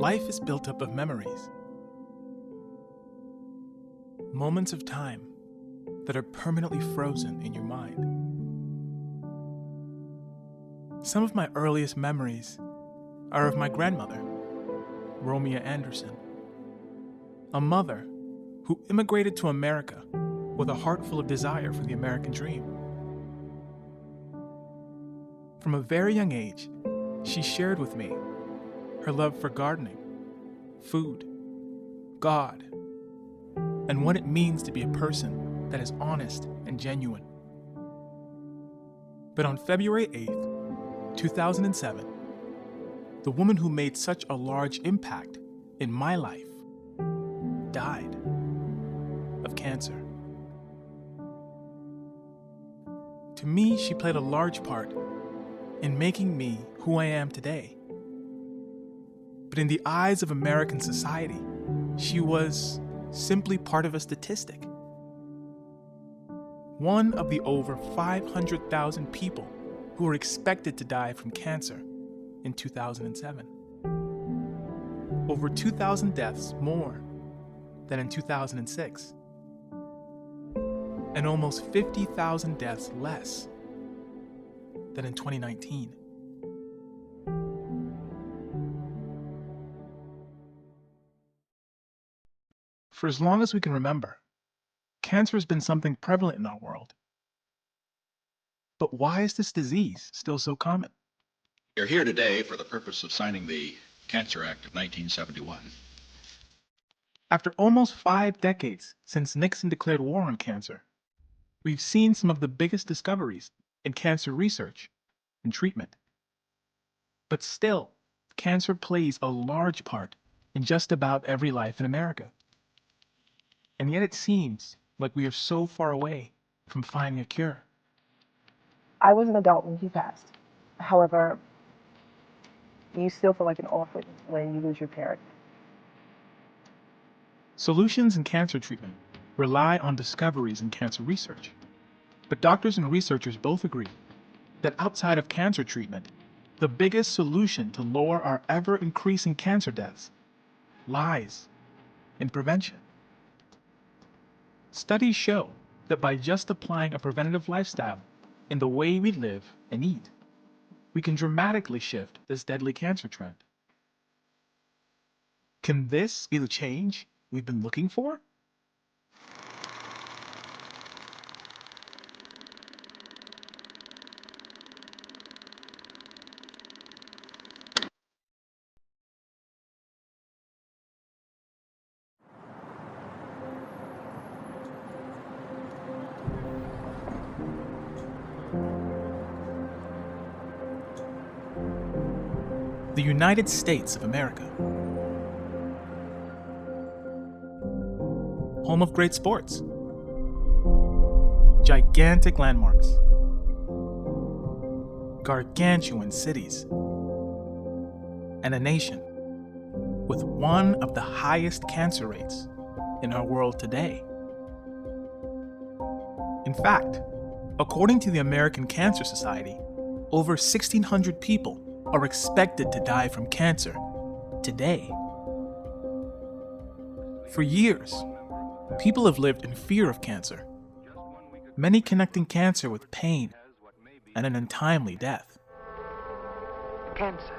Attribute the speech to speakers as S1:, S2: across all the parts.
S1: Life is built up of memories. Moments of time that are permanently frozen in your mind. Some of my earliest memories are of my grandmother, Romea Anderson, a mother who immigrated to America with a heart full of desire for the American dream. From a very young age, she shared with me her love for gardening, food, God, and what it means to be a person that is honest and genuine. But on February 8th, 2007, the woman who made such a large impact in my life died of cancer. To me, she played a large part in making me who I am today. But in the eyes of American society, she was simply part of a statistic. One of the over 500,000 people who were expected to die from cancer in 2007. Over 2,000 deaths more than in 2006. And almost 50,000 deaths less than in 2019. For as long as we can remember, cancer has been something prevalent in our world. But why is this disease still so common?
S2: You're here today for the purpose of signing the Cancer Act of 1971.
S1: After almost 5 decades since Nixon declared war on cancer, we've seen some of the biggest discoveries in cancer research and treatment. But still, cancer plays a large part in just about every life in America. And yet it seems like we are so far away from finding a cure.
S3: I was an adult when he passed. However, you still feel like an orphan when you lose your parent.
S1: Solutions in cancer treatment rely on discoveries in cancer research. But doctors and researchers both agree that outside of cancer treatment, the biggest solution to lower our ever-increasing cancer deaths lies in prevention. Studies show that by just applying a preventative lifestyle in the way we live and eat, we can dramatically shift this deadly cancer trend. Can this be the change we've been looking for? The United States of America. Home of great sports. Gigantic landmarks. Gargantuan cities. And a nation with one of the highest cancer rates in our world today. In fact, according to the American Cancer Society, over 1,600 people are expected to die from cancer today. For years, people have lived in fear of cancer, many connecting cancer with pain and an untimely death.
S4: Cancer.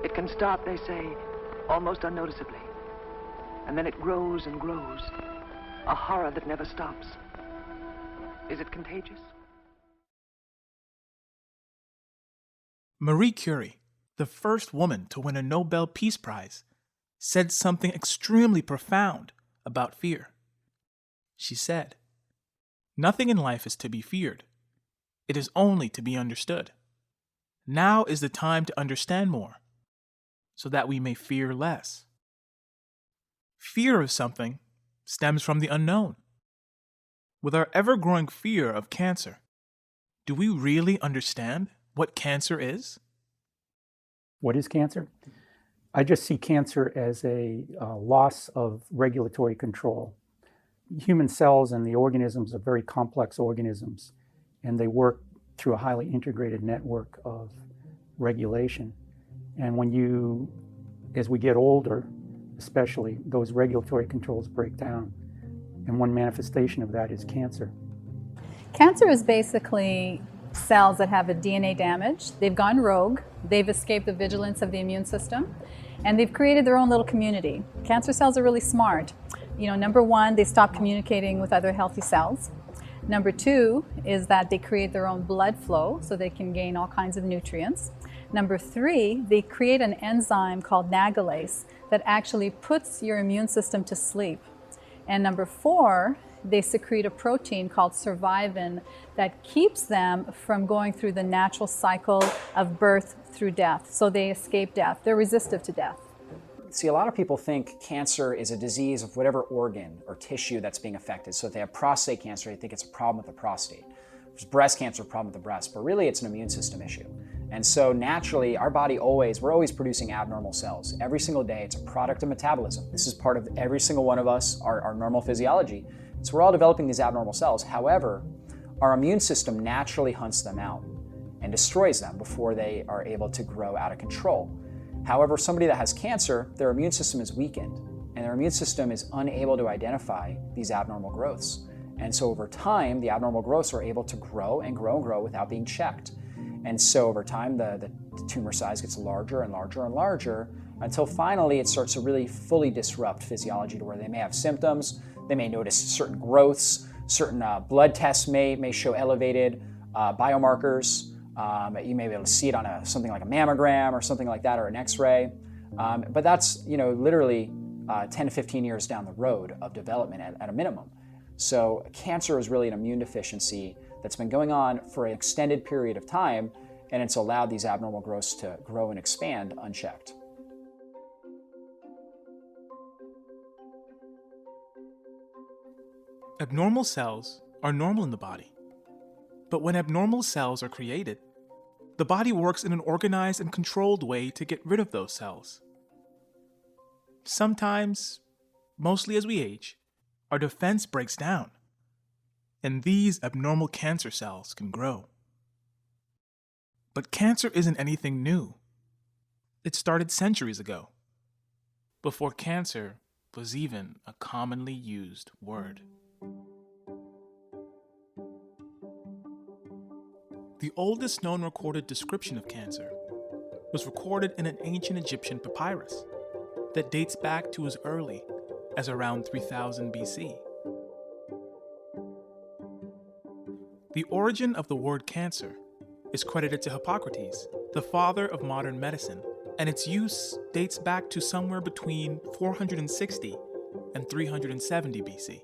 S4: It can start, they say, almost unnoticeably. And then it grows and grows. A horror that never stops. Is it contagious?
S1: Marie Curie, the first woman to win a Nobel Peace Prize, said something extremely profound about fear. She said, "Nothing in life is to be feared. It is only to be understood. Now is the time to understand more, so that we may fear less." Fear of something stems from the unknown. With our ever-growing fear of cancer, do we really understand what cancer is?
S5: What is cancer? I just see cancer as a loss of regulatory control. Human cells and the organisms are very complex organisms, and they work through a highly integrated network of regulation. And as we get older, especially, those regulatory controls break down. And one manifestation of that is cancer.
S6: Cancer is basically cells that have a DNA damage. They've gone rogue, they've escaped the vigilance of the immune system, and they've created their own little community. Cancer cells are really smart. Number one, they stop communicating with other healthy cells. Number two is that they create their own blood flow so they can gain all kinds of nutrients. Number three, they create an enzyme called nagalase that actually puts your immune system to sleep. And number four, they secrete a protein called survivin that keeps them from going through the natural cycle of birth through death. So they escape death. They're resistive to death.
S7: See, a lot of people think cancer is a disease of whatever organ or tissue that's being affected. So if they have prostate cancer, they think it's a problem with the prostate. If there's breast cancer, a problem with the breast. But really, it's an immune system issue. And so naturally, our body we're always producing abnormal cells. Every single day, it's a product of metabolism. This is part of every single one of us, our normal physiology. So we're all developing these abnormal cells. However, our immune system naturally hunts them out and destroys them before they are able to grow out of control. However, somebody that has cancer, their immune system is weakened, and their immune system is unable to identify these abnormal growths. And so over time, the abnormal growths are able to grow and grow and grow without being checked. And so over time, the tumor size gets larger and larger and larger until finally it starts to really fully disrupt physiology to where they may have symptoms, they may notice certain growths, certain blood tests may show elevated biomarkers. You may be able to see it on something like a mammogram or something like that, or an X-ray. But that's literally 10 to 15 years down the road of development at a minimum. So cancer is really an immune deficiency that's been going on for an extended period of time, and it's allowed these abnormal growths to grow and expand unchecked.
S1: Abnormal cells are normal in the body. But when abnormal cells are created, the body works in an organized and controlled way to get rid of those cells. Sometimes, mostly as we age, our defense breaks down, and these abnormal cancer cells can grow. But cancer isn't anything new. It started centuries ago, before cancer was even a commonly used word. The oldest known recorded description of cancer was recorded in an ancient Egyptian papyrus that dates back to as early as around 3000 BC. The origin of the word cancer is credited to Hippocrates, the father of modern medicine, and its use dates back to somewhere between 460 and 370 BC.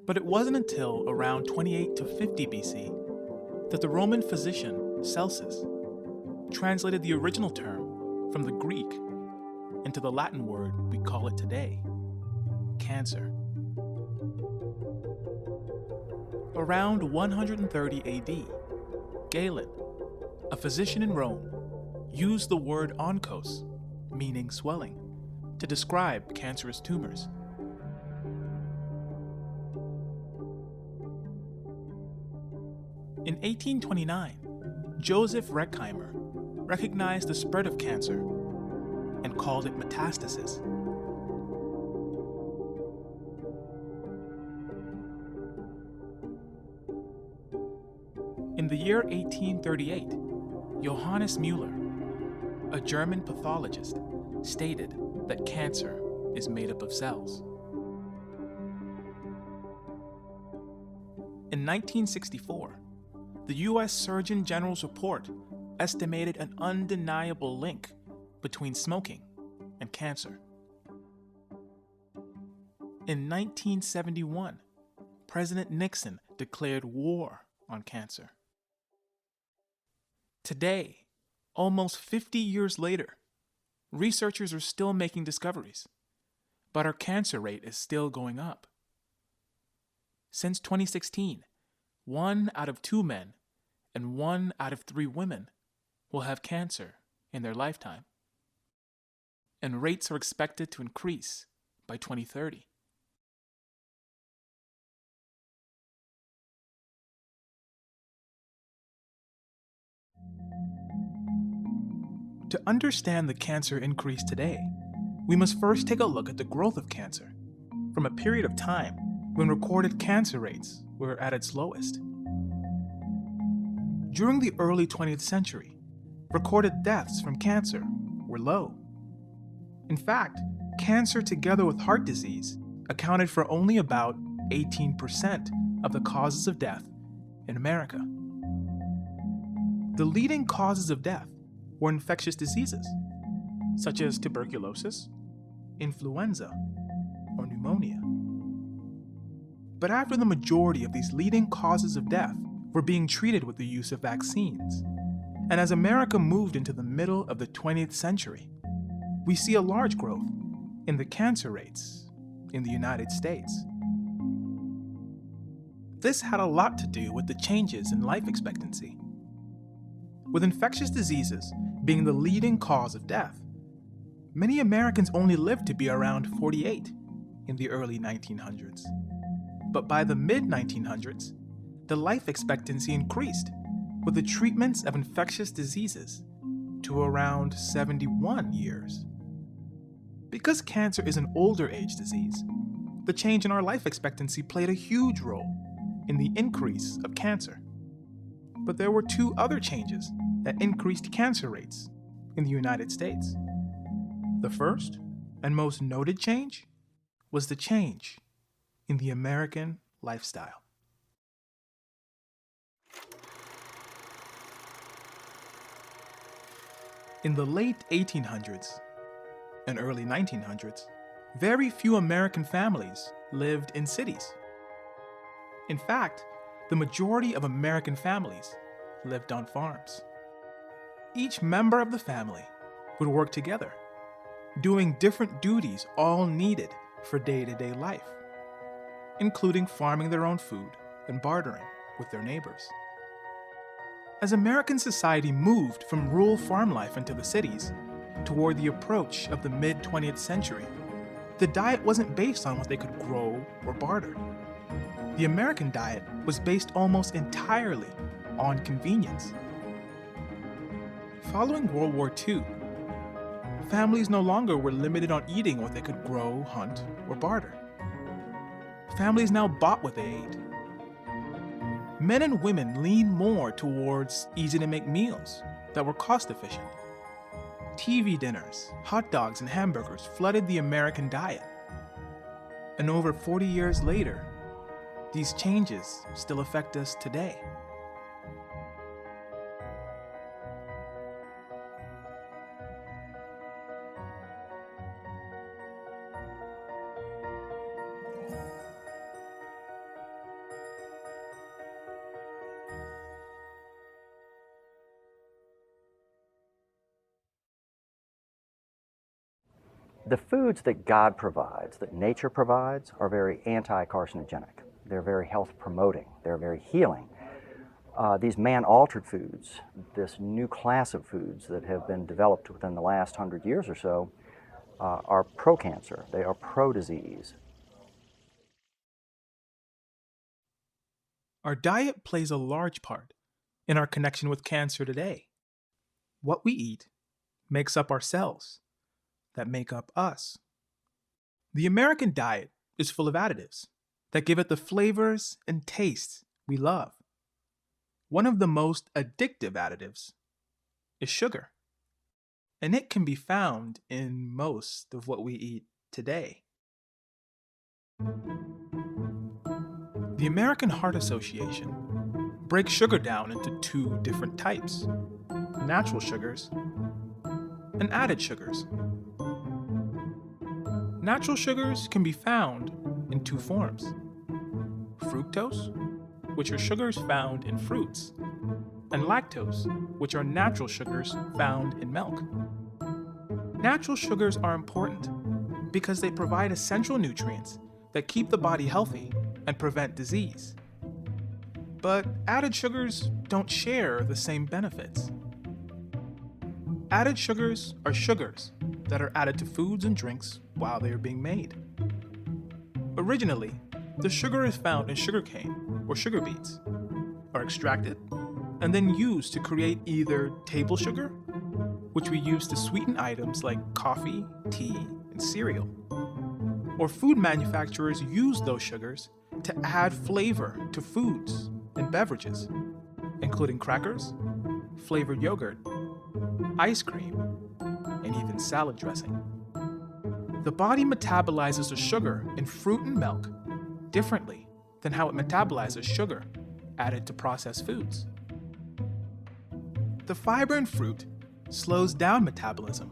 S1: But it wasn't until around 28 to 50 BC that the Roman physician Celsus translated the original term from the Greek into the Latin word we call it today, cancer. Around 130 AD, Galen, a physician in Rome, used the word onkos, meaning swelling, to describe cancerous tumors. In 1829, Joseph Reckheimer recognized the spread of cancer and called it metastasis. In the year 1838, Johannes Müller, a German pathologist, stated that cancer is made up of cells. In 1964, the U.S. Surgeon General's report estimated an undeniable link between smoking and cancer. In 1971, President Nixon declared war on cancer. Today, almost 50 years later, researchers are still making discoveries, but our cancer rate is still going up. Since 2016, 1 out of 2 men and 1 out of 3 women will have cancer in their lifetime, and rates are expected to increase by 2030. To understand the cancer increase today, we must first take a look at the growth of cancer from a period of time when recorded cancer rates were at its lowest. During the early 20th century, recorded deaths from cancer were low. In fact, cancer together with heart disease accounted for only about 18% of the causes of death in America. The leading causes of death were infectious diseases, such as tuberculosis, influenza, or pneumonia. But after the majority of these leading causes of death were being treated with the use of vaccines, and as America moved into the middle of the 20th century, we see a large growth in the cancer rates in the United States. This had a lot to do with the changes in life expectancy. With infectious diseases being the leading cause of death, many Americans only lived to be around 48 in the early 1900s. But by the mid-1900s, the life expectancy increased with the treatments of infectious diseases to around 71 years. Because cancer is an older age disease, the change in our life expectancy played a huge role in the increase of cancer. But there were two other changes that increased cancer rates in the United States. The first and most noted change was the change in the American lifestyle. In the late 1800s and early 1900s, very few American families lived in cities. In fact, the majority of American families lived on farms. Each member of the family would work together, doing different duties all needed for day-to-day life, including farming their own food and bartering with their neighbors. As American society moved from rural farm life into the cities toward the approach of the mid-20th century, the diet wasn't based on what they could grow or barter. The American diet was based almost entirely on convenience. Following World War II, families no longer were limited on eating what they could grow, hunt, or barter. Families now bought what they ate. Men and women leaned more towards easy-to-make meals that were cost-efficient. TV dinners, hot dogs, and hamburgers flooded the American diet. And over 40 years later, these changes still affect us today.
S8: The foods that God provides, that nature provides, are very anti-carcinogenic. They're very health-promoting. They're very healing. These man-altered foods, this new class of foods that have been developed within the last 100 years or so, are pro-cancer. They are pro-disease.
S1: Our diet plays a large part in our connection with cancer today. What we eat makes up our cells that make up us. The American diet is full of additives that give it the flavors and tastes we love. One of the most addictive additives is sugar, and it can be found in most of what we eat today. The American Heart Association breaks sugar down into two different types: natural sugars and added sugars. Natural sugars can be found in two forms: fructose, which are sugars found in fruits, and lactose, which are natural sugars found in milk. Natural sugars are important because they provide essential nutrients that keep the body healthy and prevent disease. But added sugars don't share the same benefits. Added sugars are sugars that are added to foods and drinks while they are being made. Originally, the sugar is found in sugarcane or sugar beets, are extracted, and then used to create either table sugar which we use to sweeten items like coffee, tea, and cereal. Or food manufacturers use those sugars to add flavor to foods and beverages, including crackers, flavored yogurt, ice cream, and even salad dressing. The body metabolizes the sugar in fruit and milk differently than how it metabolizes sugar added to processed foods. The fiber in fruit slows down metabolism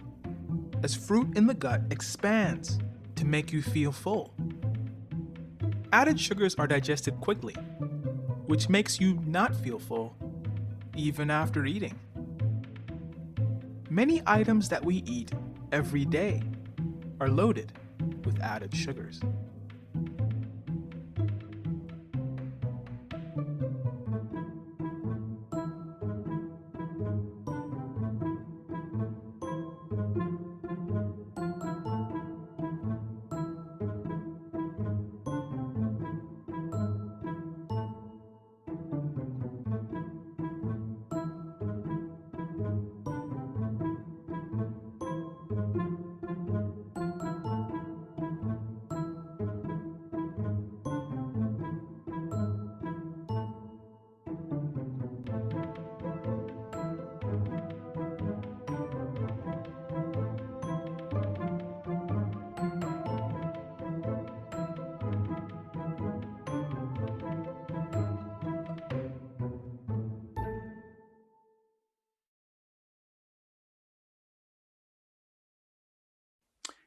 S1: as fruit in the gut expands to make you feel full. Added sugars are digested quickly, which makes you not feel full even after eating. Many items that we eat every day are loaded with added sugars.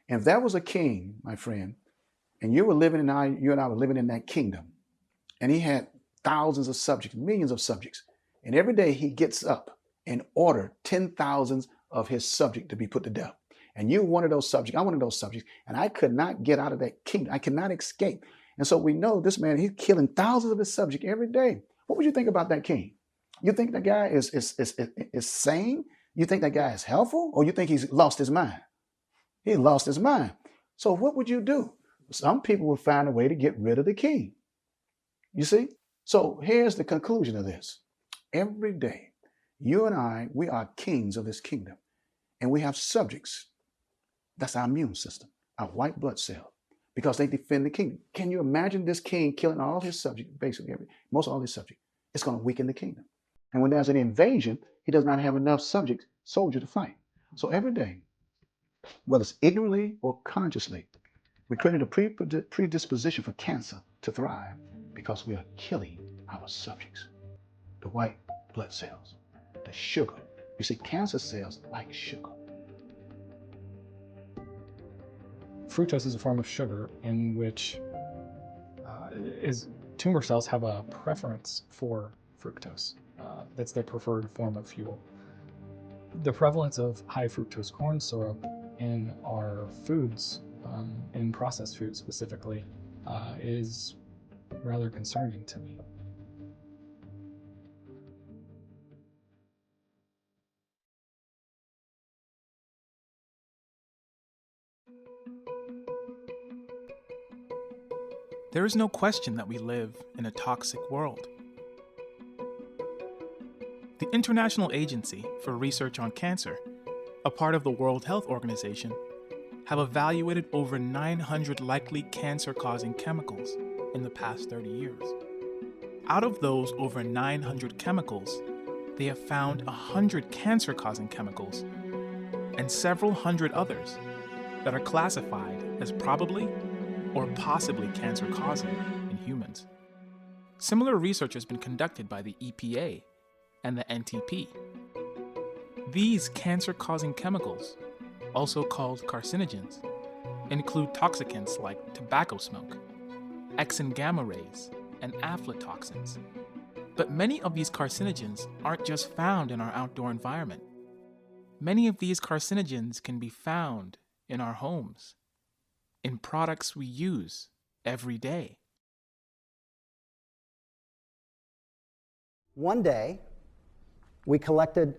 S9: And if there was a king, my friend, and you and I were living in that kingdom, and he had thousands of subjects, millions of subjects, and every day he gets up and order 10,000 of his subjects to be put to death. And you one of those subjects, I one of those subjects, and I could not get out of that kingdom. I could not escape. And so we know this man, he's killing thousands of his subjects every day. What would you think about that king? You think that guy is sane? You think that guy is helpful? Or you think he's lost his mind? He lost his mind. So what would you do? Some people would find a way to get rid of the king. You see? So here's the conclusion of this. Every day, you and I, we are kings of this kingdom. And we have subjects. That's our immune system, our white blood cells, because they defend the kingdom. Can you imagine this king killing all his subjects, basically most all his subjects? It's going to weaken the kingdom. And when there's an invasion, he does not have enough soldiers to fight. So every day, whether it's ignorantly or consciously, we created a predisposition for cancer to thrive because we are killing our subjects. The white blood cells, the sugar. You see, cancer cells like sugar.
S10: Fructose is a form of sugar in which tumor cells have a preference for fructose. That's their preferred form of fuel. The prevalence of high fructose corn syrup in our foods, in processed foods specifically, is rather concerning to me.
S1: There is no question that we live in a toxic world. The International Agency for Research on Cancer, a part of the World Health Organization, have evaluated over 900 likely cancer-causing chemicals in the past 30 years. Out of those over 900 chemicals, they have found 100 cancer-causing chemicals and several hundred others that are classified as probably or possibly cancer-causing in humans. Similar research has been conducted by the EPA and the NTP. These cancer-causing chemicals, also called carcinogens, include toxicants like tobacco smoke, X and gamma rays, and aflatoxins. But many of these carcinogens aren't just found in our outdoor environment. Many of these carcinogens can be found in our homes, in products we use every day.
S11: One day, we collected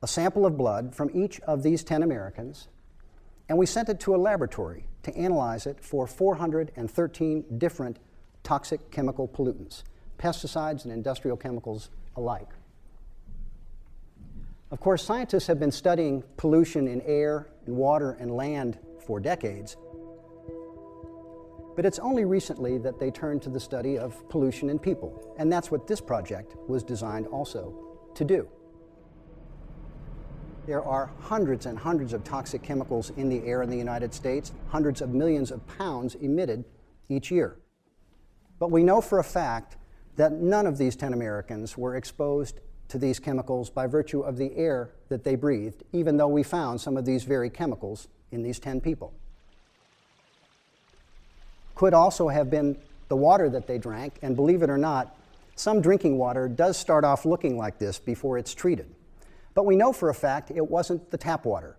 S11: a sample of blood from each of these 10 Americans, and we sent it to a laboratory to analyze it for 413 different toxic chemical pollutants, pesticides and industrial chemicals alike. Of course, scientists have been studying pollution in air, in water, and land for decades. But it's only recently that they turned to the study of pollution in people. And that's what this project was designed also to do. There are hundreds and hundreds of toxic chemicals in the air in the United States, hundreds of millions of pounds emitted each year. But we know for a fact that none of these 10 Americans were exposed to these chemicals by virtue of the air that they breathed, even though we found some of these very chemicals in these 10 people. Could also have been the water that they drank, and believe it or not, some drinking water does start off looking like this before it's treated. But we know for a fact it wasn't the tap water.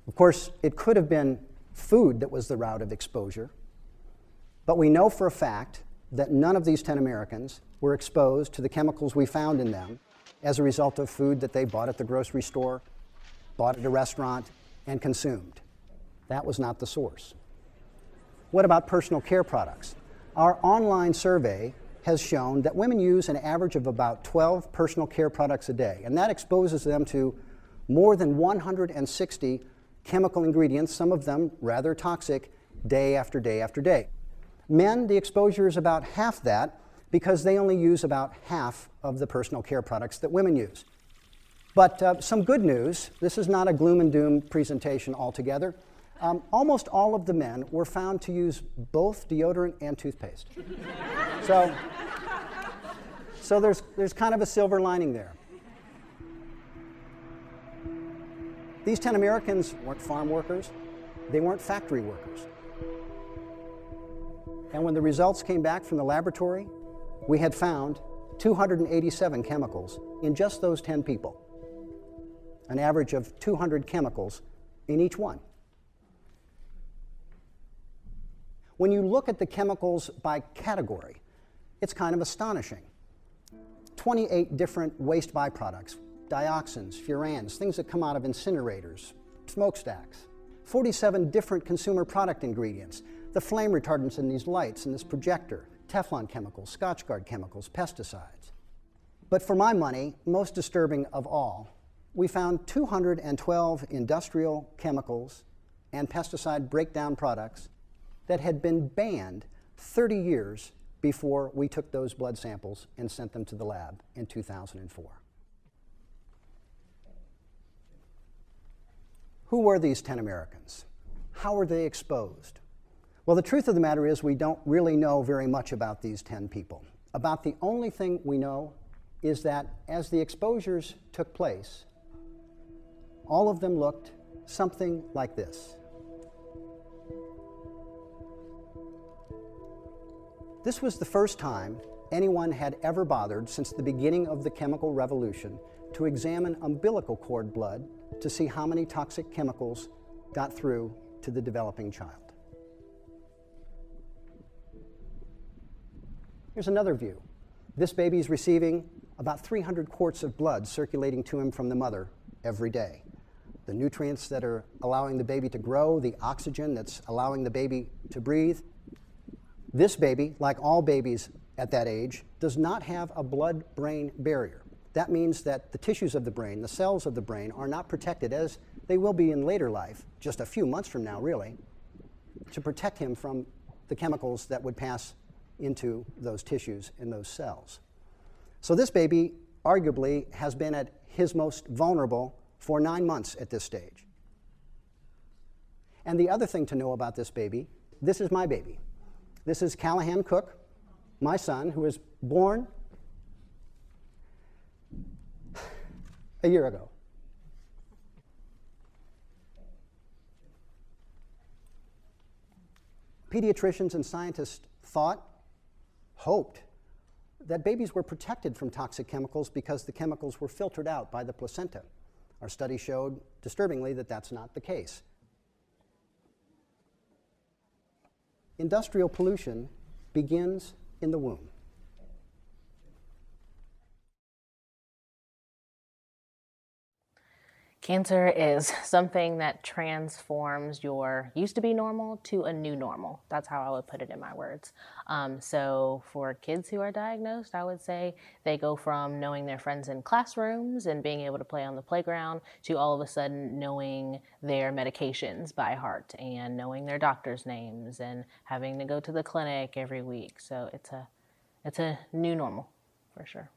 S11: Of course, it could have been food that was the route of exposure, but we know for a fact that none of these 10 Americans were exposed to the chemicals we found in them as a result of food that they bought at the grocery store, bought at a restaurant, and consumed. That was not the source. What about personal care products? Our online survey has shown that women use an average of about 12 personal care products a day, and that exposes them to more than 160 chemical ingredients, some of them rather toxic, day after day after day. Men, the exposure is about half that because they only use about half of the personal care products that women use. But some good news, this is not a gloom and doom presentation altogether. Almost all of the men were found to use both deodorant and toothpaste. So there's kind of a silver lining there. These 10 Americans weren't farm workers. They weren't factory workers. And when the results came back from the laboratory, we had found 287 chemicals in just those 10 people, an average of 200 chemicals in each one. When you look at the chemicals by category, it's kind of astonishing. 28 different waste byproducts, dioxins, furans, things that come out of incinerators, smokestacks. 47 different consumer product ingredients, the flame retardants in these lights and this projector, Teflon chemicals, Scotchgard chemicals, pesticides. But for my money, most disturbing of all, we found 212 industrial chemicals and pesticide breakdown products that had been banned 30 years before we took those blood samples and sent them to the lab in 2004. Who were these 10 Americans? How were they exposed? Well, the truth of the matter is we don't really know very much about these 10 people. About the only thing we know is that as the exposures took place, all of them looked something like this. This was the first time anyone had ever bothered since the beginning of the chemical revolution to examine umbilical cord blood to see how many toxic chemicals got through to the developing child. Here's another view. This baby is receiving about 300 quarts of blood circulating to him from the mother every day. The nutrients that are allowing the baby to grow, the oxygen that's allowing the baby to breathe. This baby, like all babies at that age, does not have a blood-brain barrier. That means that the tissues of the brain, the cells of the brain, are not protected as they will be in later life, just a few months from now really, to protect him from the chemicals that would pass into those tissues and those cells. So this baby arguably has been at his most vulnerable for 9 months at this stage. And the other thing to know about this baby, this is my baby. This is Callahan Cook, my son, who was born a year ago. Pediatricians and scientists hoped that babies were protected from toxic chemicals because the chemicals were filtered out by the placenta. Our study showed, disturbingly, that that's not the case. Industrial pollution begins in the womb.
S12: Cancer is something that transforms your used to be normal to a new normal. That's how I would put it in my words. So for kids who are diagnosed, I would say they go from knowing their friends in classrooms and being able to play on the playground to all of a sudden knowing their medications by heart and knowing their doctor's names and having to go to the clinic every week. So it's a new normal for sure.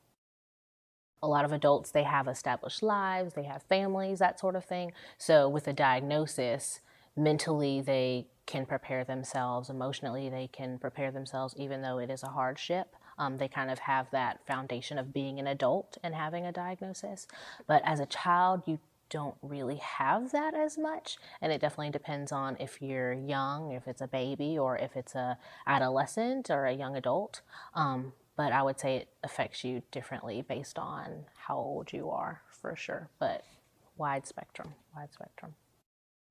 S12: A lot of adults, they have established lives, they have families, that sort of thing. So with a diagnosis, mentally they can prepare themselves, emotionally they can prepare themselves, even though it is a hardship. They kind of have that foundation of being an adult and having a diagnosis. But as a child, you don't really have that as much. And it definitely depends on if you're young, if it's a baby, or if it's a adolescent or a young adult. But I would say it affects you differently based on how old you are, for sure, but wide spectrum.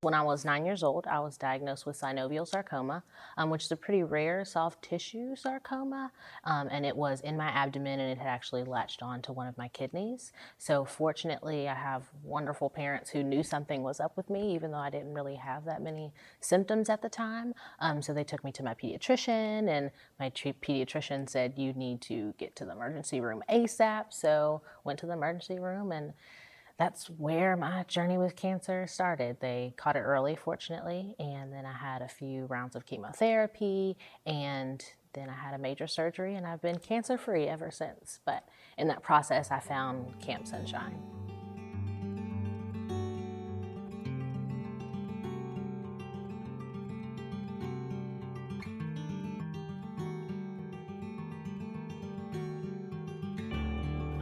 S12: When I was 9 years old, I was diagnosed with synovial sarcoma, which is a pretty rare soft tissue sarcoma, and it was in my abdomen, and it had actually latched on to one of my kidneys. So fortunately, I have wonderful parents who knew something was up with me, even though I didn't really have that many symptoms at the time. So they took me to my pediatrician, and my pediatrician said, you need to get to the emergency room ASAP. So went to the emergency room, and that's where my journey with cancer started. They caught it early, fortunately, and then I had a few rounds of chemotherapy, and then I had a major surgery, and I've been cancer-free ever since. But in that process, I found Camp Sunshine.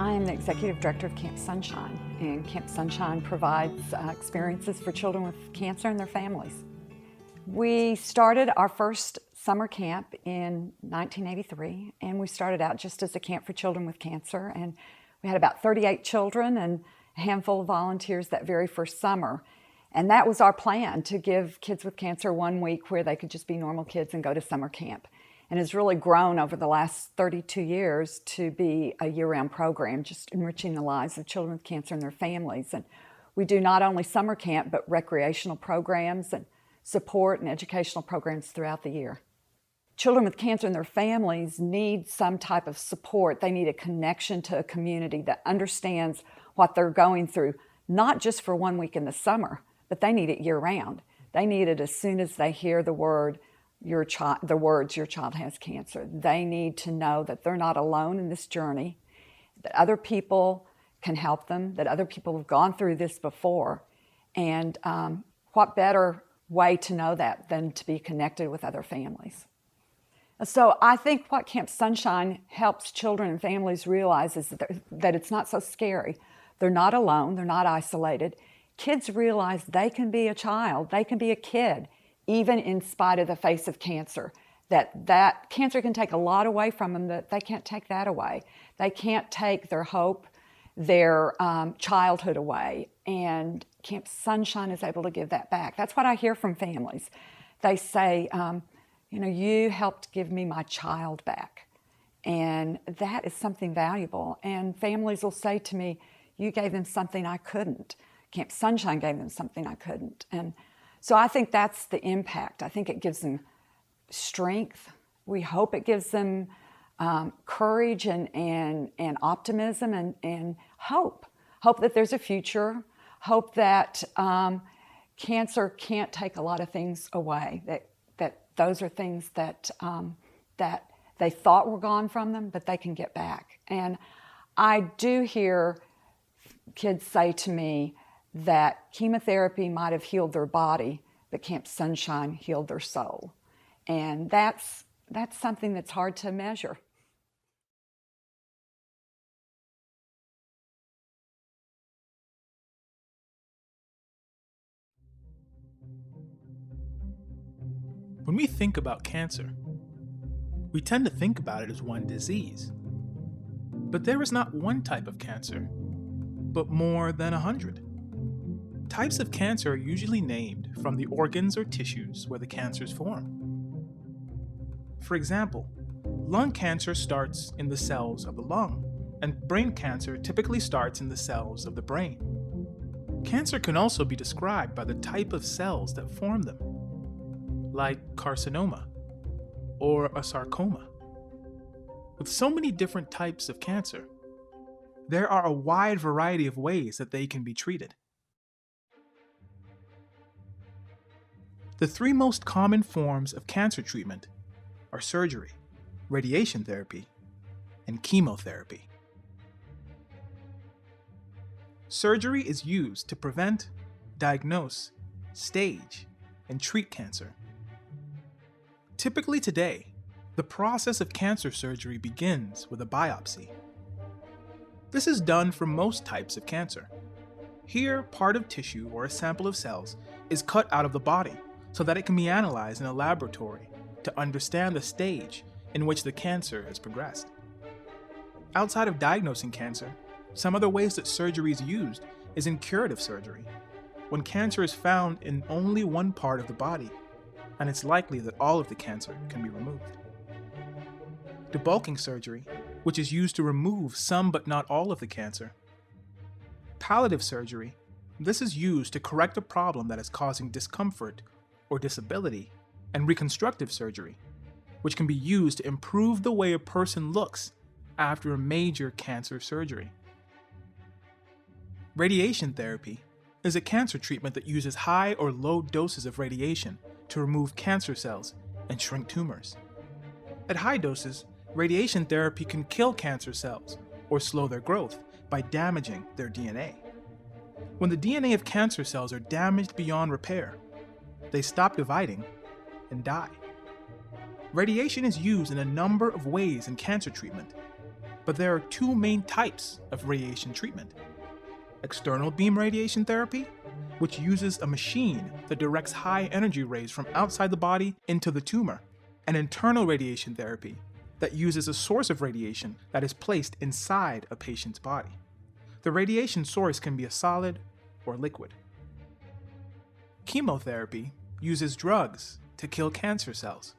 S13: I am the Executive Director of Camp Sunshine, and Camp Sunshine provides experiences for children with cancer and their families. We started our first summer camp in 1983, and we started out just as a camp for children with cancer, and we had about 38 children and a handful of volunteers that very first summer. And that was our plan, to give kids with cancer 1 week where they could just be normal kids and go to summer camp. And has really grown over the last 32 years to be a year-round program, just enriching the lives of children with cancer and their families. And we do not only summer camp, but recreational programs and support and educational programs throughout the year. Children with cancer and their families need some type of support. They need a connection to a community that understands what they're going through, not just for 1 week in the summer, but they need it year-round. They need it as soon as they hear the words, your child has cancer. They need to know that they're not alone in this journey, that other people can help them, that other people have gone through this before. And what better way to know that than to be connected with other families? So I think what Camp Sunshine helps children and families realize is that it's not so scary. They're not alone, they're not isolated. Kids realize they can be a child, they can be a kid, even in spite of the face of cancer. That cancer can take a lot away from them, that they can't take that away. They can't take their hope, their childhood away. And Camp Sunshine is able to give that back. That's what I hear from families. They say, you helped give me my child back. And that is something valuable. And families will say to me, you gave them something I couldn't. Camp Sunshine gave them something I couldn't. And so I think that's the impact. I think it gives them strength. We hope it gives them courage and optimism and hope. Hope that there's a future. Hope that cancer can't take a lot of things away. That those are things that they thought were gone from them, but they can get back. And I do hear kids say to me that chemotherapy might have healed their body, but Camp Sunshine healed their soul. And that's something that's hard to measure.
S1: When we think about cancer, we tend to think about it as one disease. But there is not one type of cancer, but more than 100. Types of cancer are usually named from the organs or tissues where the cancers form. For example, lung cancer starts in the cells of the lung, and brain cancer typically starts in the cells of the brain. Cancer can also be described by the type of cells that form them, like carcinoma or a sarcoma. With so many different types of cancer, there are a wide variety of ways that they can be treated. The three most common forms of cancer treatment are surgery, radiation therapy, and chemotherapy. Surgery is used to prevent, diagnose, stage, and treat cancer. Typically today, the process of cancer surgery begins with a biopsy. This is done for most types of cancer. Here, part of tissue or a sample of cells is cut out of the body so that it can be analyzed in a laboratory to understand the stage in which the cancer has progressed. Outside of diagnosing cancer, some other ways that surgery is used is in curative surgery, when cancer is found in only one part of the body, and it's likely that all of the cancer can be removed. Debulking surgery, which is used to remove some but not all of the cancer. Palliative surgery, this is used to correct a problem that is causing discomfort or disability, and reconstructive surgery, which can be used to improve the way a person looks after a major cancer surgery. Radiation therapy is a cancer treatment that uses high or low doses of radiation to remove cancer cells and shrink tumors. At high doses, radiation therapy can kill cancer cells or slow their growth by damaging their DNA. When the DNA of cancer cells are damaged beyond repair, they stop dividing and die. Radiation is used in a number of ways in cancer treatment, but there are two main types of radiation treatment. External beam radiation therapy, which uses a machine that directs high energy rays from outside the body into the tumor, and internal radiation therapy that uses a source of radiation that is placed inside a patient's body. The radiation source can be a solid or liquid. Chemotherapy uses drugs to kill cancer cells.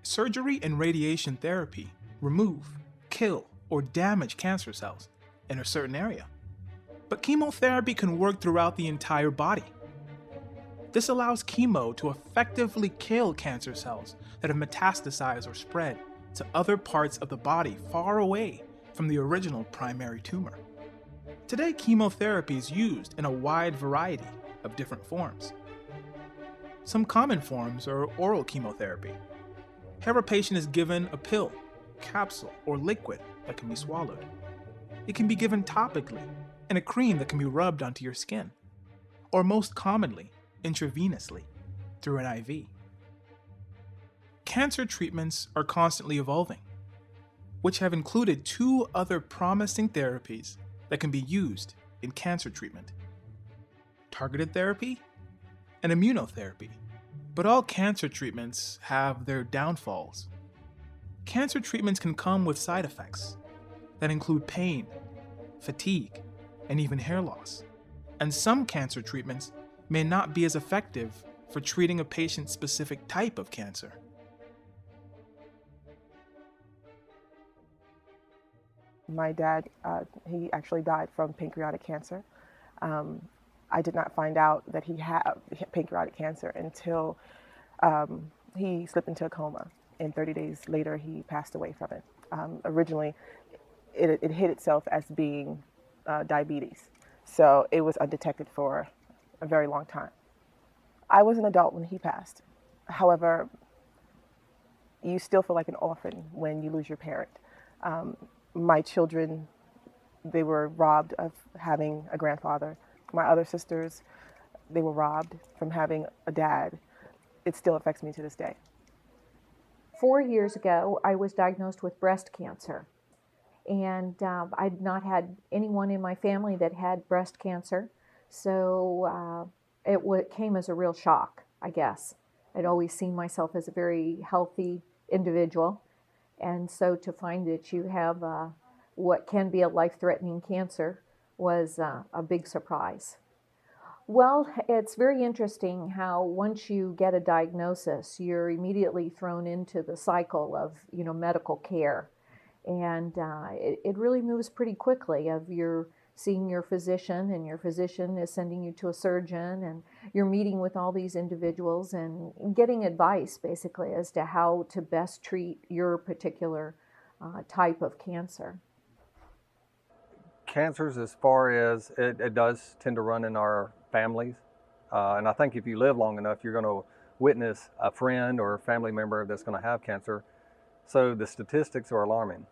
S1: Surgery and radiation therapy remove, kill, or damage cancer cells in a certain area. But chemotherapy can work throughout the entire body. This allows chemo to effectively kill cancer cells that have metastasized or spread to other parts of the body far away from the original primary tumor. Today, chemotherapy is used in a wide variety of different forms. Some common forms are oral chemotherapy. Here a patient is given a pill, capsule, or liquid that can be swallowed. It can be given topically in a cream that can be rubbed onto your skin, or most commonly, intravenously through an IV. Cancer treatments are constantly evolving, which have included two other promising therapies that can be used in cancer treatment: targeted therapy and immunotherapy. But all cancer treatments have their downfalls. Cancer treatments can come with side effects that include pain, fatigue, and even hair loss. And some cancer treatments may not be as effective for treating a patient's specific type of cancer.
S3: My dad, he actually died from pancreatic cancer. I did not find out that he had pancreatic cancer until he slipped into a coma, and 30 days later he passed away from it. Originally, it hid itself as being diabetes, so it was undetected for a very long time. I was an adult when he passed. However, you still feel like an orphan when you lose your parent. My children, they were robbed of having a grandfather. My other sisters, they were robbed from having a dad. It still affects me to this day.
S14: 4 years ago, I was diagnosed with breast cancer. And I'd not had anyone in my family that had breast cancer. So it came as a real shock, I guess. I'd always seen myself as a very healthy individual. And so to find that you have what can be a life-threatening cancer was a big surprise. Well, it's very interesting how once you get a diagnosis, you're immediately thrown into the cycle of, medical care. And it really moves pretty quickly of you're seeing your physician, and your physician is sending you to a surgeon, and you're meeting with all these individuals and getting advice basically as to how to best treat your particular type of cancer.
S15: Cancers, as far as it does tend to run in our families, and I think if you live long enough, you're going to witness a friend or a family member that's going to have cancer. So the statistics are alarming.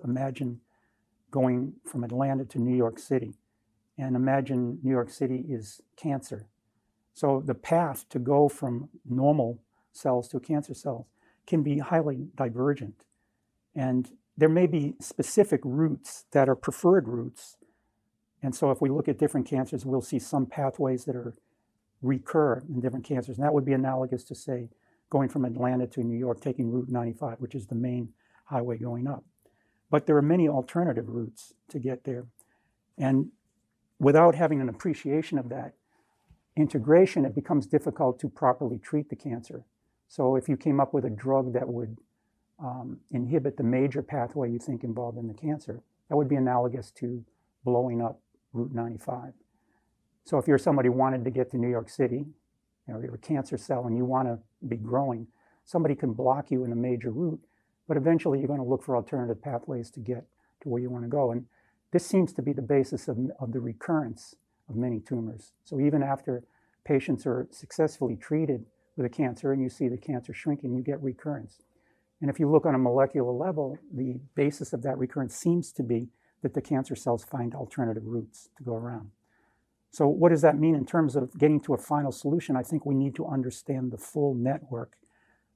S5: Imagine going from Atlanta to New York City, and imagine New York City is cancer. So the path to go from normal cells to cancer cells can be highly divergent. And there may be specific routes that are preferred routes. And so if we look at different cancers, we'll see some pathways that recur in different cancers. And that would be analogous to, say, going from Atlanta to New York, taking Route 95, which is the main highway going up. But there are many alternative routes to get there. And without having an appreciation of that integration, it becomes difficult to properly treat the cancer. So if you came up with a drug that would inhibit the major pathway you think involved in the cancer, that would be analogous to blowing up Route 95. So if you're somebody who wanted to get to New York City, you're a cancer cell and you want to be growing, somebody can block you in a major route, but eventually you're going to look for alternative pathways to get to where you want to go. And this seems to be the basis of the recurrence of many tumors. So even after patients are successfully treated with a cancer and you see the cancer shrinking, you get recurrence. And if you look on a molecular level, the basis of that recurrence seems to be that the cancer cells find alternative routes to go around. So what does that mean in terms of getting to a final solution? I think we need to understand the full network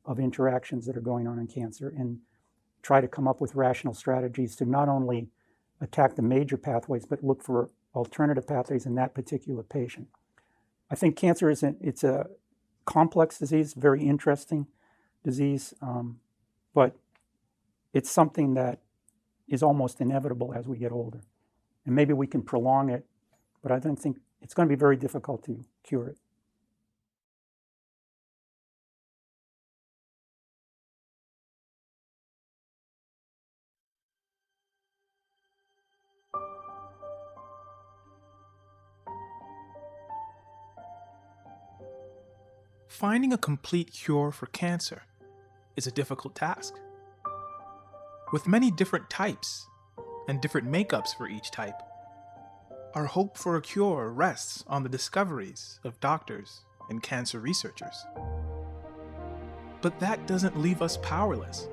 S5: of interactions that are going on in cancer and try to come up with rational strategies to not only attack the major pathways, but look for alternative pathways in that particular patient. I think cancer it's a complex disease, very interesting disease, but it's something that is almost inevitable as we get older. And maybe we can prolong it, but I don't think it's going to be very difficult to cure it.
S1: Finding a complete cure for cancer is a difficult task. With many different types and different makeups for each type, our hope for a cure rests on the discoveries of doctors and cancer researchers. But that doesn't leave us powerless.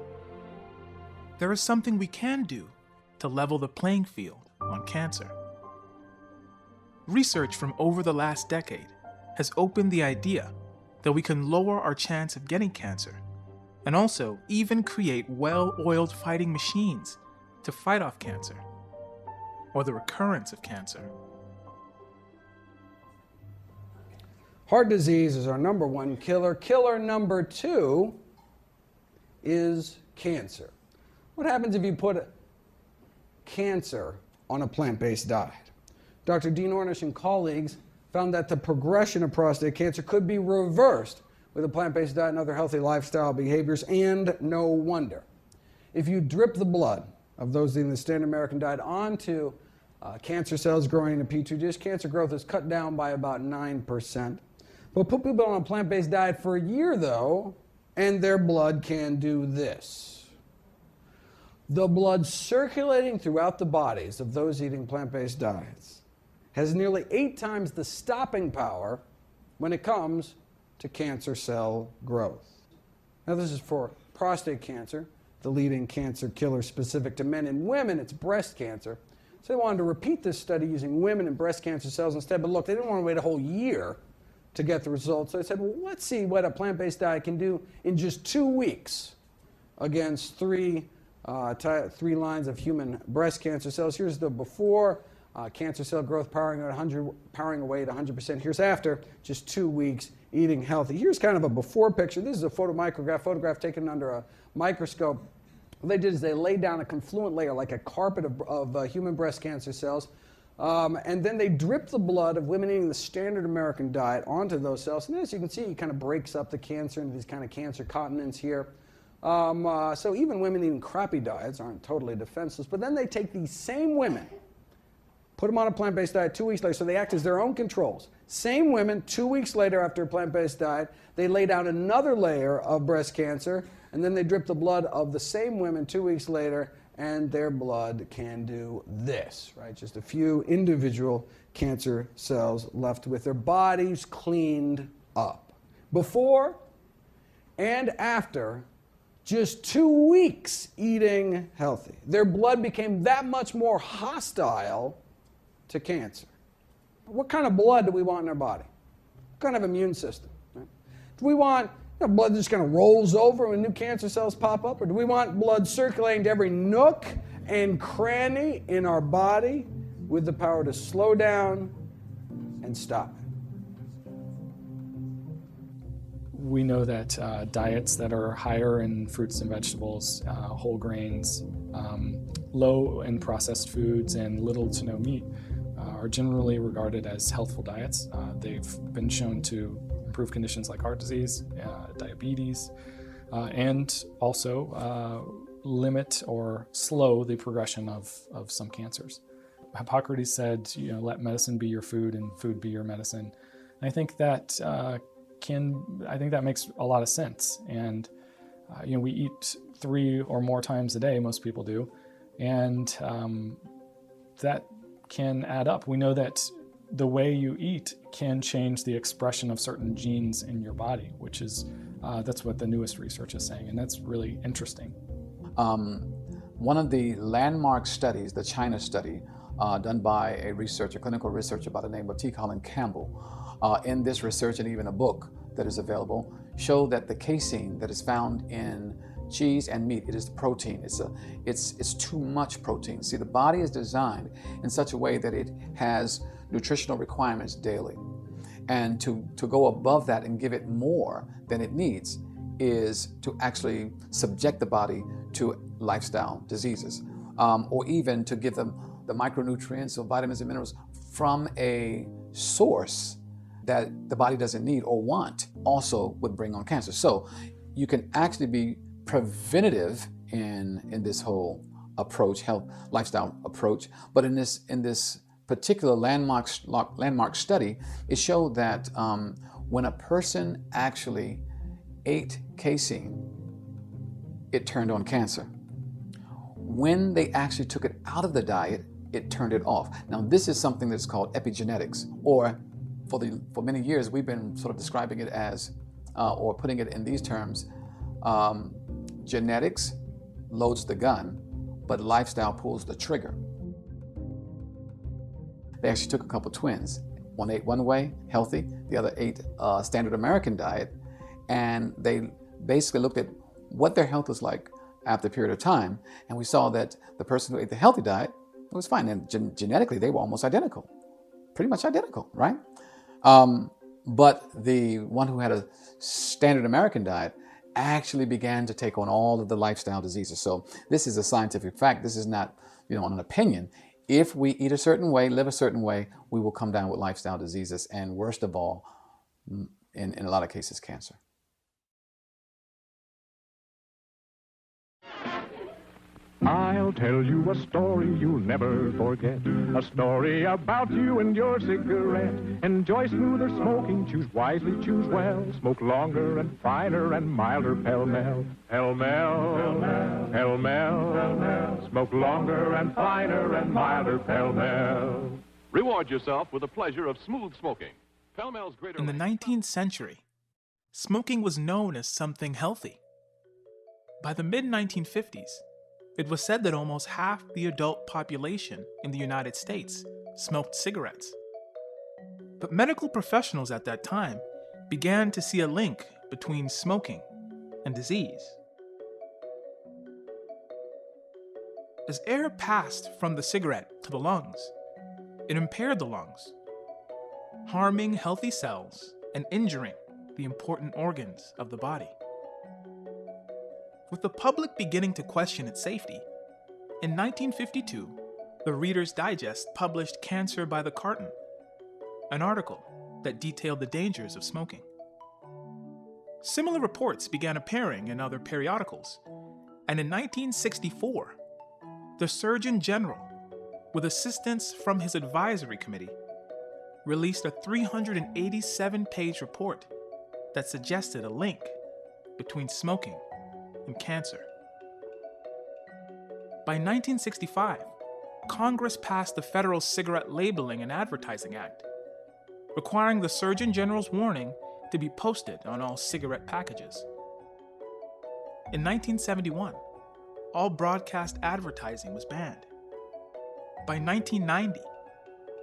S1: There is something we can do to level the playing field on cancer. Research from over the last decade has opened the idea that we can lower our chance of getting cancer and also even create well-oiled fighting machines to fight off cancer or the recurrence of cancer.
S16: Heart disease is our #1 killer. Killer #2 is cancer. What happens if you put cancer on a plant-based diet? Dr. Dean Ornish and colleagues found that the progression of prostate cancer could be reversed with a plant-based diet and other healthy lifestyle behaviors, and no wonder. If you drip the blood of those eating the standard American diet onto cancer cells growing in a petri dish, cancer growth is cut down by about 9%. But put people on a plant-based diet for a year, though, and their blood can do this. The blood circulating throughout the bodies of those eating plant-based diets has nearly 8 times the stopping power when it comes to cancer cell growth. Now, this is for prostate cancer, the leading cancer killer specific to men and women. It's breast cancer. So they wanted to repeat this study using women and breast cancer cells instead. But look, they didn't want to wait a whole year to get the results. So they said, well, let's see what a plant-based diet can do in just 2 weeks against three lines of human breast cancer cells. Here's the before. Cancer cell growth powering away at 100%. Here's after, just 2 weeks, eating healthy. Here's kind of a before picture. This is a photograph taken under a microscope. What they did is they laid down a confluent layer, like a carpet of human breast cancer cells, and then they dripped the blood of women eating the standard American diet onto those cells. And as you can see, it kind of breaks up the cancer into these kind of cancer continents here. So even women eating crappy diets aren't totally defenseless. But then they take these same women, put them on a plant-based diet 2 weeks later, so they act as their own controls. Same women, 2 weeks later after a plant-based diet, they lay down another layer of breast cancer, and then they drip the blood of the same women 2 weeks later, and their blood can do this, right? Just a few individual cancer cells left with their bodies cleaned up. Before and after just 2 weeks eating healthy, their blood became that much more hostile to cancer. What kind of blood do we want in our body? What kind of immune system? Right? Do we want blood that just kind of rolls over when new cancer cells pop up? Or do we want blood circulating to every nook and cranny in our body with the power to slow down and stop it?
S10: We know that diets that are higher in fruits and vegetables, whole grains, low in processed foods, and little to no meat are generally regarded as healthful diets. They've been shown to improve conditions like heart disease, diabetes, and also limit or slow the progression of some cancers. Hippocrates said, let medicine be your food and food be your medicine. And I think that makes a lot of sense. And we eat 3 or more times a day, most people do, and that can add up. We know that the way you eat can change the expression of certain genes in your body, which is, that's what the newest research is saying, and that's really interesting.
S17: One of the landmark studies, the China study, done by a clinical researcher by the name of T. Colin Campbell, in this research and even a book that is available, showed that the casein that is found in cheese and meat, it is the protein. It's too much protein. See, the body is designed in such a way that it has nutritional requirements daily. And to go above that and give it more than it needs is to actually subject the body to lifestyle diseases, or even to give them the micronutrients or vitamins and minerals from a source that the body doesn't need or want, also would bring on cancer. So you can actually be preventative in this whole approach, health lifestyle approach. But in this particular landmark study, it showed that when a person actually ate casein, it turned on cancer. When they actually took it out of the diet, it turned it off. Now, this is something that's called epigenetics, or for many years we've been sort of describing it as, or putting it in these terms, genetics loads the gun, but lifestyle pulls the trigger. They actually took a couple twins. One ate one way, healthy, the other ate a standard American diet, and they basically looked at what their health was like after a period of time, and we saw that the person who ate the healthy diet was fine, and genetically they were almost identical, pretty much identical, right? But the one who had a standard American diet actually began to take on all of the lifestyle diseases. So this is a scientific fact. This is not, an opinion. If we eat a certain way, live a certain way, we will come down with lifestyle diseases, and worst of all, in a lot of cases, cancer.
S18: I'll tell you a story you'll never forget. A story about you and your cigarette. Enjoy smoother smoking, choose wisely, choose well. Smoke longer and finer and milder pell-mell. Pell-mell, pell-mell, pell-mell. Smoke longer and finer and milder pell-mell.
S19: Reward yourself with the pleasure of smooth smoking. Pell-mell's greater.
S1: In the 19th century, smoking was known as something healthy. By the mid-1950s, it was said that almost half the adult population in the United States smoked cigarettes. But medical professionals at that time began to see a link between smoking and disease. As air passed from the cigarette to the lungs, it impaired the lungs, harming healthy cells and injuring the important organs of the body. With the public beginning to question its safety, in 1952, the Reader's Digest published Cancer by the Carton, an article that detailed the dangers of smoking. Similar reports began appearing in other periodicals, and in 1964, the Surgeon General, with assistance from his advisory committee, released a 387-page report that suggested a link between smoking and cancer. By 1965, Congress passed the Federal Cigarette Labeling and Advertising Act, requiring the Surgeon General's warning to be posted on all cigarette packages. In 1971, all broadcast advertising was banned. By 1990,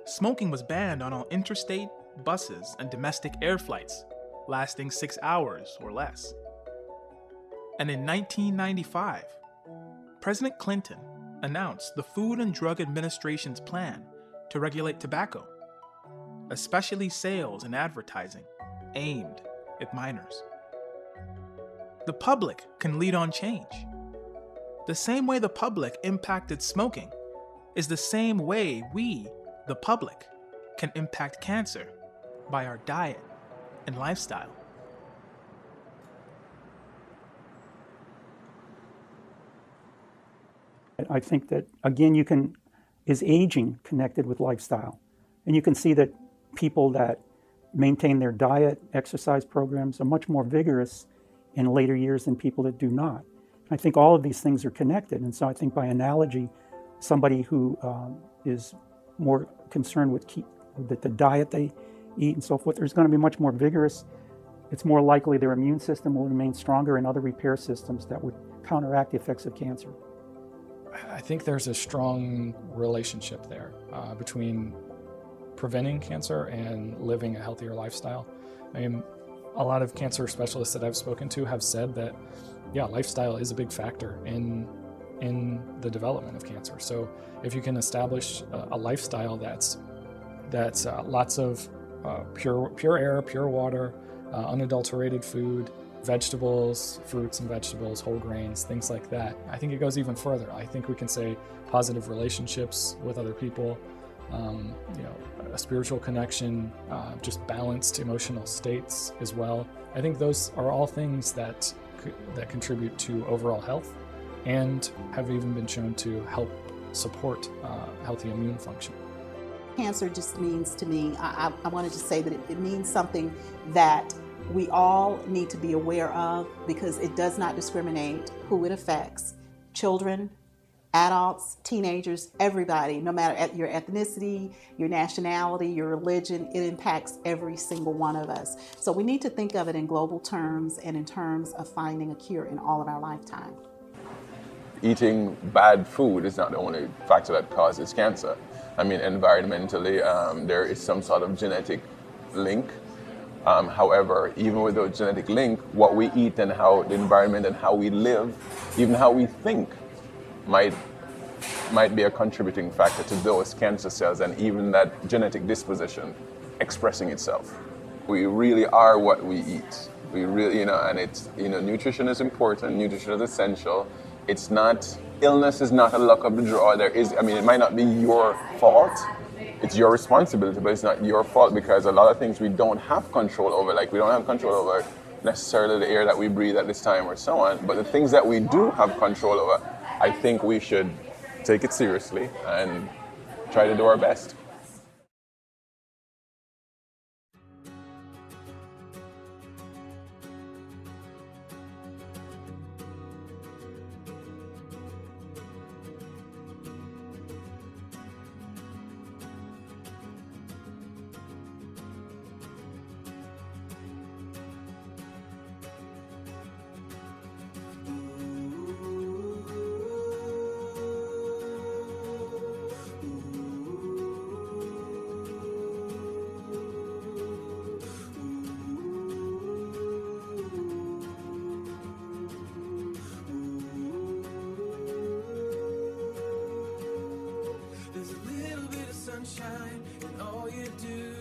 S1: smoking was banned on all interstate, buses, and domestic air flights lasting 6 hours or less. And in 1995, President Clinton announced the Food and Drug Administration's plan to regulate tobacco, especially sales and advertising aimed at minors. The public can lead on change. The same way the public impacted smoking is the same way we, the public, can impact cancer by our diet and lifestyle.
S5: I think that, again, is aging connected with lifestyle? And you can see that people that maintain their diet, exercise programs are much more vigorous in later years than people that do not. I think all of these things are connected. And so I think by analogy, somebody who is more concerned with the diet they eat and so forth, there's going to be much more vigorous. It's more likely their immune system will remain stronger and other repair systems that would counteract the effects of cancer.
S10: I think there's a strong relationship there between preventing cancer and living a healthier lifestyle. I mean, a lot of cancer specialists that I've spoken to have said that, yeah, lifestyle is a big factor in the development of cancer. So if you can establish a lifestyle that's lots of pure air, pure water, unadulterated food, vegetables, fruits and vegetables, whole grains, things like that. I think it goes even further. I think we can say positive relationships with other people, a spiritual connection, just balanced emotional states as well. I think those are all things that contribute to overall health and have even been shown to help support healthy immune function.
S20: Cancer just means to me, I wanted to say that it means something that we all need to be aware of because it does not discriminate who it affects. Children, adults, teenagers, everybody, no matter your ethnicity, your nationality, your religion, it impacts every single one of us. So we need to think of it in global terms and in terms of finding a cure in all of our lifetime.
S21: Eating bad food is not the only factor that causes cancer. I mean, environmentally, there is some sort of genetic link. However, even with the genetic link, what we eat and how the environment and how we live, even how we think, might be a contributing factor to those cancer cells and even that genetic disposition expressing itself. We really are what we eat. We really, and it's, nutrition is important, nutrition is essential. It's not, illness is not a luck of the draw. It might not be your fault. It's your responsibility, but it's not your fault because a lot of things we don't have control over, like we don't have control over necessarily the air that we breathe at this time or so on, but the things that we do have control over, I think we should take it seriously and try to do our best.
S22: sunshine in all you do.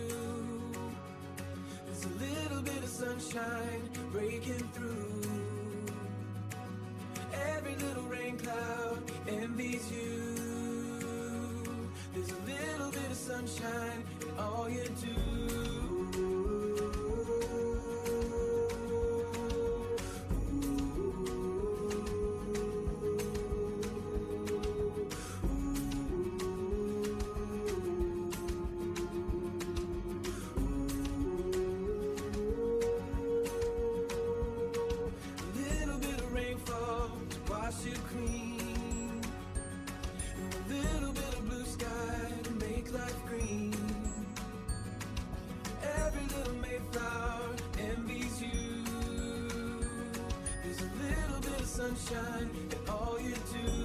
S22: There's a little bit of sunshine breaking through. Every little rain cloud envies you. There's a little bit of sunshine in all you do. sunshine in all you do.